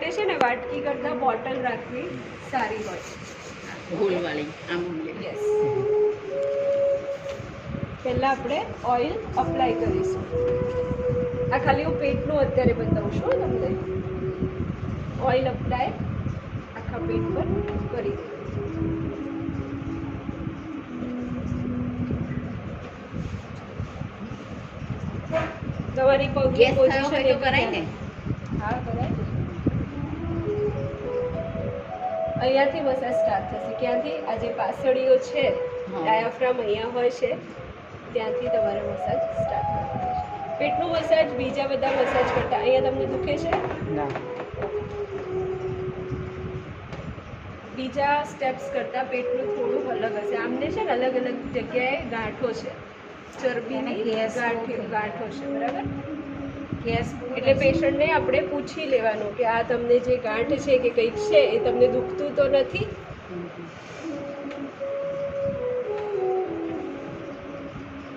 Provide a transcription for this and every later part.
માટે છે ને વાટકી કરતાં બોટલ રાખવી સારી હોય. ગોળવાળી આમ યસ. પહેલાં આપણે ઓઇલ અપ્લાય કરીશું. આ ખાલી હું પેટનું અત્યારે બતાવું છું તમને. ઓઇલ અપ્લાય આખા પેટ પર કરી દે. તમારી પગની ગેસ થયો પોઝિશન હોય તો કરાય ને? હા કરાય ને. અહીંયાથી મસાજ સ્ટાર્ટ થશે. ક્યાંથી? આ જે પાસળીઓ છે, ડાયાફ્રામ અહીંયા હોય છે, ત્યાંથી તમારે મસાજ સ્ટાર્ટ કરવાની છે. પેટનું મસાજ બીજા બધા મસાજ કરતા અહીંયા તમને દુખે છે? ના. બીજા સ્ટેપ્સ કરતાં પેટનું થોડું અલગ હશે. આમને છે ને અલગ અલગ જગ્યાએ ગાંઠો છે, ચરબીની ગાંઠો છે, બરાબર? ગેસ એટલે પેશન્ટને આપણે પૂછી લેવાનું કે આ તમને જે ગાંઠ છે કે કંઈક છે એ તમને દુખતું તો નથી?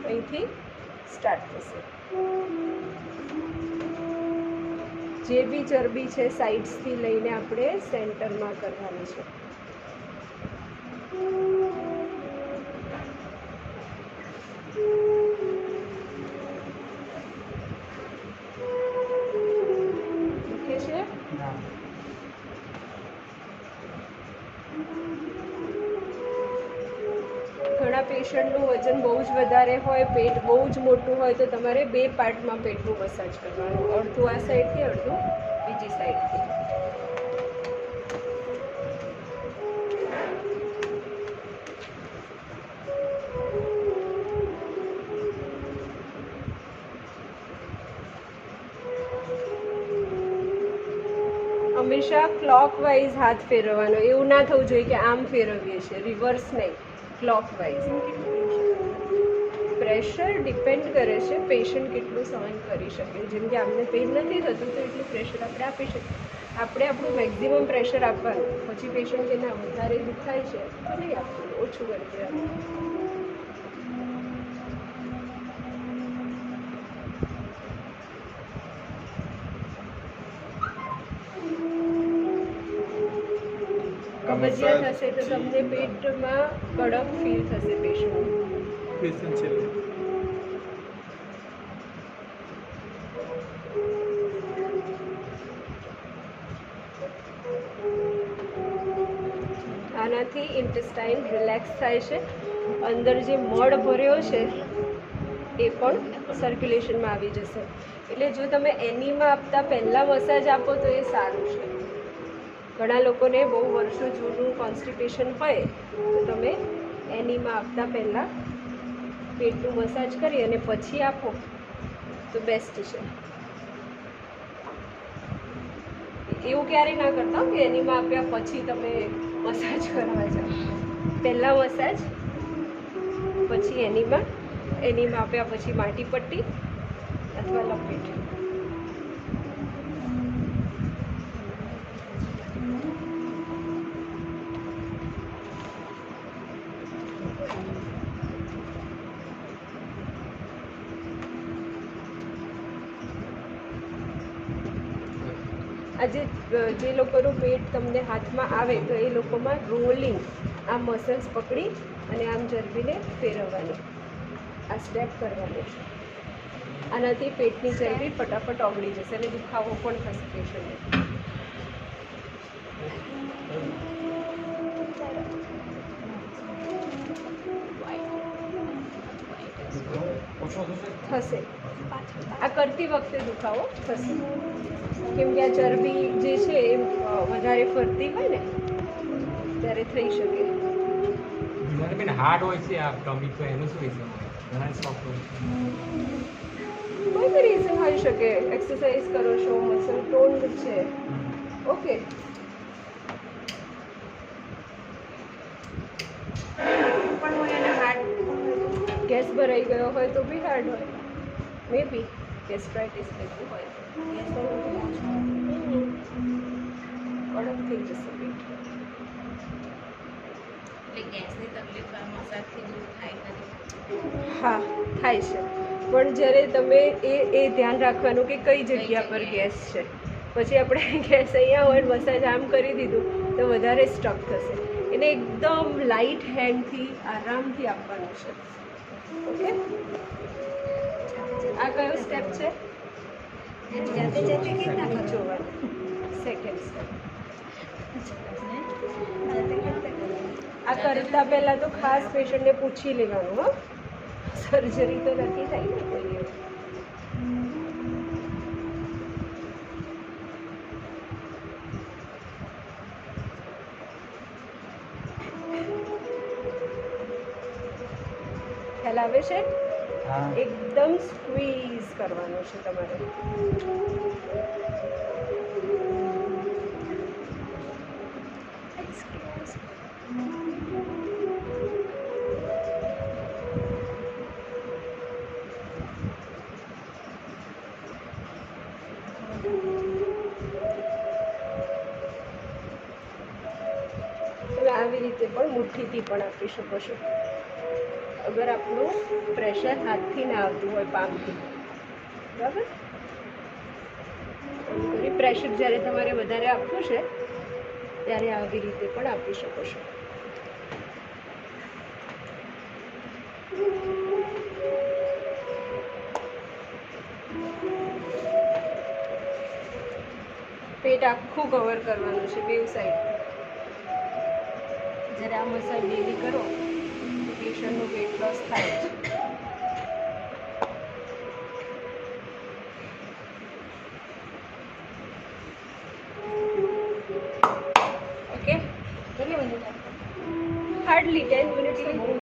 અહીંથી સ્ટાર્ટ થશે. જે બી ચરબી છે સાઇડ્સથી લઈને આપણે સેન્ટરમાં કરવાની છે. દુખે છે? ના. ઘણા પેશન્ટનું વજન બહુ જ વધારે હોય, પેટ બહુ જ મોટું હોય તો તમારે 2 પાર્ટમાં પેટનું મસાજ કરવાનું. અડધું આ સાઈડથી, અડધું બીજી સાઈડથી. હંમેશા ક્લોકવાઇઝ હાથ ફેરવવાનો. એવું ના થવું જોઈએ કે આમ ફેરવીએ છીએ, રિવર્સ નહીં, ક્લોકવાઇઝ. પ્રેશર ડિપેન્ડ કરે છે પેશન્ટ કેટલું સહન કરી શકે. જેમ કે આમને પેઇન નથી થતું તો એટલું પ્રેશર આપણે આપી શકીએ. આપણે આપણું મેક્ઝિમમ પ્રેશર આપવાનું. પછી પેશન્ટ કે ના વધારે દુખાય છે તો નહીં આપવાનું, ઓછું કરી દેવાનું. કબજિયાત હશે તો તમને પેટમાં કડક ફીલ થશે પેશન્ટ. આનાથી ઇન્ટેસ્ટાઇન રિલેક્સ થાય છે. અંદર જે મળ ભર્યો છે એ પણ સર્ક્યુલેશનમાં આવી જશે. એટલે જો તમે એનીમાં આપતા પહેલાં મસાજ આપો તો એ સારું છે. ઘણા લોકોને બહુ વર્ષો જૂનું કોન્સ્ટિપેશન હોય તો તમે એનીમાં આપતા પહેલાં પેટનું મસાજ કરી અને પછી આપો તો બેસ્ટ છે. એવું ક્યારેય ના કરતા કે એનીમાં આપ્યા પછી તમે મસાજ કરવા જાઓ. પહેલાં મસાજ, પછી એનીમાં આપ્યા પછી માટી પટ્ટી અથવા લપેટ. આજે જે લોકોનું પેટ તમને હાથમાં આવે તો એ લોકોમાં રોલિંગ, આ મસલ્સ પકડી અને આમ ચરબીને ફેરવવાની, આ સ્ટેપ કરવાની છે. આનાથી પેટની ચરબી ફટાફટ ઓગળી જશે અને દુખાવો પણ થશે પેશન્ટને. થશે. આ કરતી વખતે દુખાવો થશે કેમ કે આ ચરબી જે છે એ વધારે ફરતી હોય ને ત્યારે થઈ શકે. હાર્ડ હોય છે આ ટોપિક, તો એનું શું રીઝન હોય? ઘણા સોફ્ટ હોય. કોઈ બી રીઝન હોઈ શકે. એક્સરસાઇઝ કરો છો, મસલ ટોન્ડ છે, ઓકે. પણ હોય અને હાર્ડ ગેસ ભરાઈ ગયો હોય તો બી હાર્ડ હોય. મે બી ગેસ્ટ્રાઇટિસ થતું હોય કડક થઈ જશે પેટ. એટલે ગેસની તકલીફ આ મસાજથી દૂર થાય ખરી? હા થાય છે, પણ જ્યારે તમે એ ધ્યાન રાખવાનું કે કઈ જગ્યા પર ગેસ છે. પછી આપણે ગેસ અહીંયા હોય મસાજ આમ કરી દીધું તો વધારે સ્ટક થશે. એને એકદમ લાઇટ હેન્ડથી આરામથી આપવાનું છે. ઓકે, આ કયો સ્ટેપ છે? જાતે જાતે કેટલા કરો? જોવાનું સેકન્ડ સ્ટેપ. જાતે કરતા કરો. આ કરતા પહેલાં તો ખાસ પેશન્ટને પૂછી લેવાનું. હો, સર્જરી તો નથી થઈ ને કોઈ એવું. ખ્યાલ આવે છે? હા. એકદમ સ્ક્વીઝ કરવાનું છે તમારે. તમે આવી રીતે પણ મુઠ્ઠીથી પણ આપી શકો છો. અગર આપણું પ્રેશર હાથથી ના આવતું હોય, પામથી, બરાબર, આમ કરી પ્રેશર જ્યારે તમારે વધારે આપવું છે ત્યારે આવી રીતે પણ આપી શકો છો. પેટ આખું કવર કરવાનું છે બેવ સાઈડ. જ્યારે આ મસાજ ડેલી કરો તો પેશન્ટનું વેટ લોસ થાય છે. ઓકે, કેટલી મિનિટ? Hardly 10 minutes.